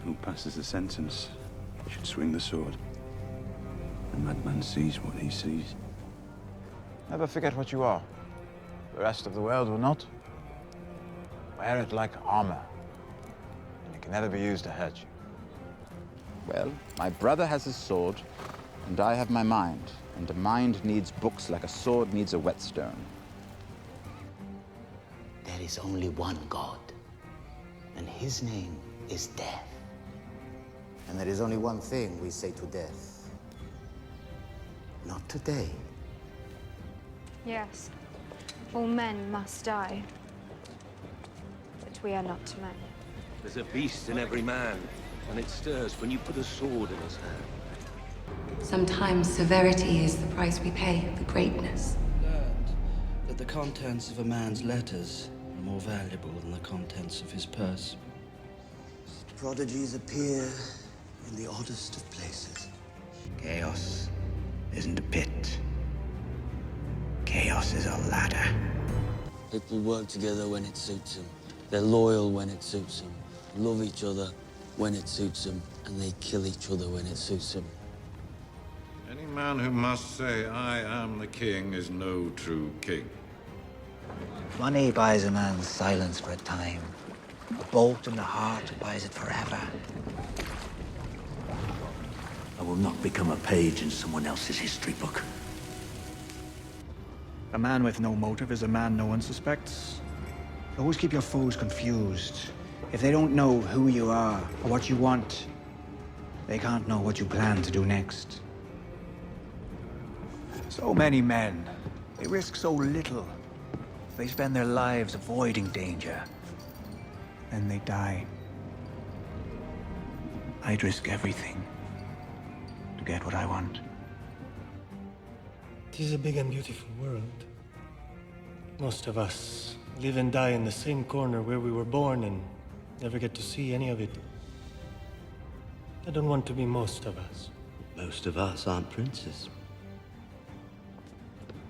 who passes the sentence should swing the sword. The madman sees what he sees. Never forget what you are. The rest of the world will not. Wear it like armor, and it can never be used to hurt you. Well, my brother has his sword, and I have my mind. And a mind needs books like a sword needs a whetstone. There is only one God, and his name is death. And there is only one thing we say to death. Not today. Yes, all men must die. But we are not men. There's a beast in every man, and it stirs when you put a sword in his hand. Sometimes severity is the price we pay for greatness. Learned that the contents of a man's letters are more valuable than the contents of his purse. Prodigies appear in the oddest of places. Chaos isn't a pit. Chaos is a ladder. People work together when it suits them. They're loyal when it suits them. Love each other when it suits them. And they kill each other when it suits them. Any man who must say, I am the king, is no true king. Money buys a man's silence for a time. A bolt in the heart buys it forever. I will not become a page in someone else's history book. A man with no motive is a man no one suspects. Always keep your foes confused. If they don't know who you are or what you want, they can't know what you plan to do next. So many men, they risk so little. They spend their lives avoiding danger. Then they die. I'd risk everything to get what I want. It is a big and beautiful world. Most of us live and die in the same corner where we were born and never get to see any of it. I don't want to be most of us. Most of us aren't princes.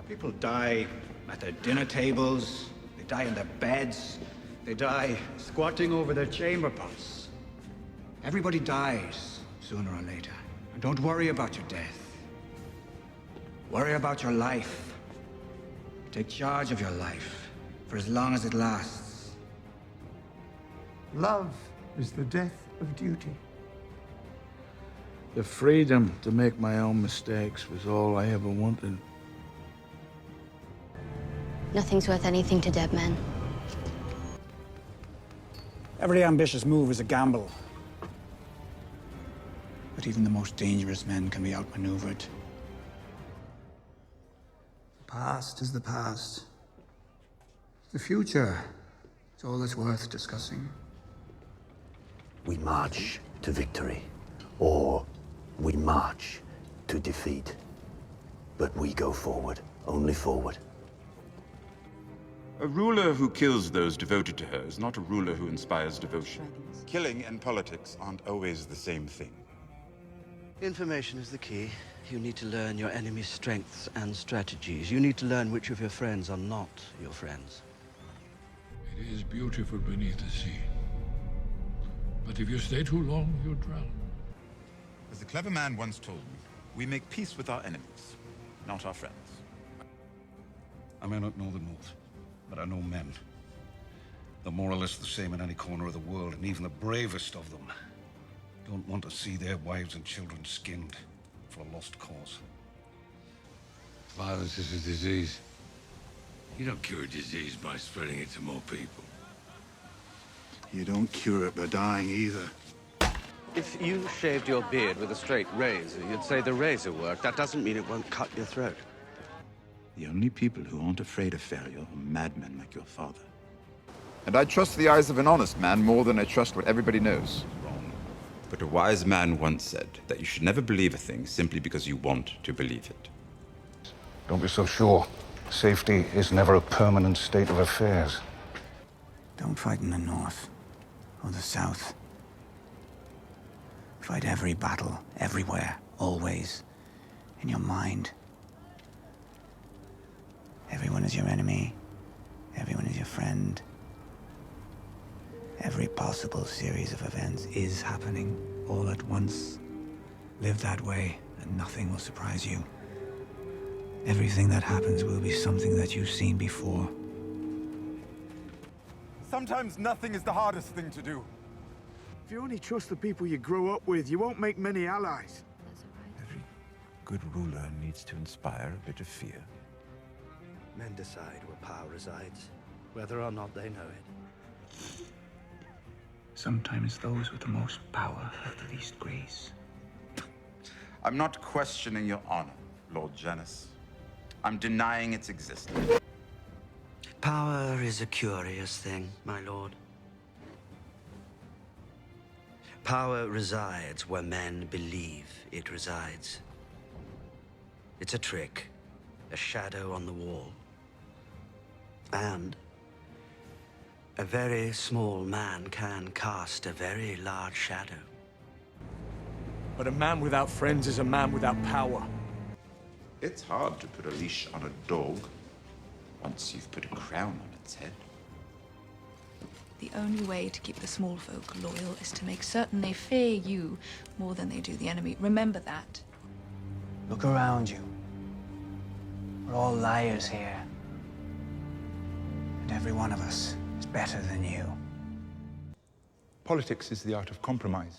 People die at their dinner tables, they die in their beds, they die squatting over their chamber pots. Everybody dies sooner or later. And don't worry about your death. Worry about your life. Take charge of your life for as long as it lasts. Love is the death of duty. The freedom to make my own mistakes was all I ever wanted. Nothing's worth anything to dead men. Every ambitious move is a gamble. But even the most dangerous men can be outmaneuvered. The past is the past. The future is all that's worth discussing. We march to victory, or we march to defeat. But we go forward, only forward. A ruler who kills those devoted to her is not a ruler who inspires devotion. Killing and politics aren't always the same thing. Information is the key. You need to learn your enemy's strengths and strategies. You need to learn which of your friends are not your friends. It is beautiful beneath the sea. But if you stay too long, you'll drown. As a clever man once told me, we make peace with our enemies, not our friends. I may not know the North, but I know men. They're more or less the same in any corner of the world, and even the bravest of them don't want to see their wives and children skinned for a lost cause. Violence is a disease. You don't cure a disease by spreading it to more people. You don't cure it by dying either. If you shaved your beard with a straight razor, you'd say the razor worked. That doesn't mean it won't cut your throat. The only people who aren't afraid of failure are madmen like your father. And I trust the eyes of an honest man more than I trust what everybody knows. Wrong. But a wise man once said that you should never believe a thing simply because you want to believe it. Don't be so sure. Safety is never a permanent state of affairs. Don't fight in the North or the South. Fight every battle, everywhere, always, in your mind. Everyone is your enemy. Everyone is your friend. Every possible series of events is happening all at once. Live that way, and nothing will surprise you. Everything that happens will be something that you've seen before. Sometimes nothing is the hardest thing to do. If you only trust the people you grow up with, you won't make many allies. Every good ruler needs to inspire a bit of fear. Men decide where power resides, whether or not they know it. Sometimes those with the most power have the least grace. I'm not questioning your honor, Lord Janus. I'm denying its existence. Power is a curious thing, my lord. Power resides where men believe it resides. It's a trick, a shadow on the wall. And a very small man can cast a very large shadow. But a man without friends is a man without power. It's hard to put a leash on a dog once you've put a crown on its head. The only way to keep the small folk loyal is to make certain they fear you more than they do the enemy. Remember that. Look around you. We're all liars here. And every one of us is better than you. Politics is the art of compromise.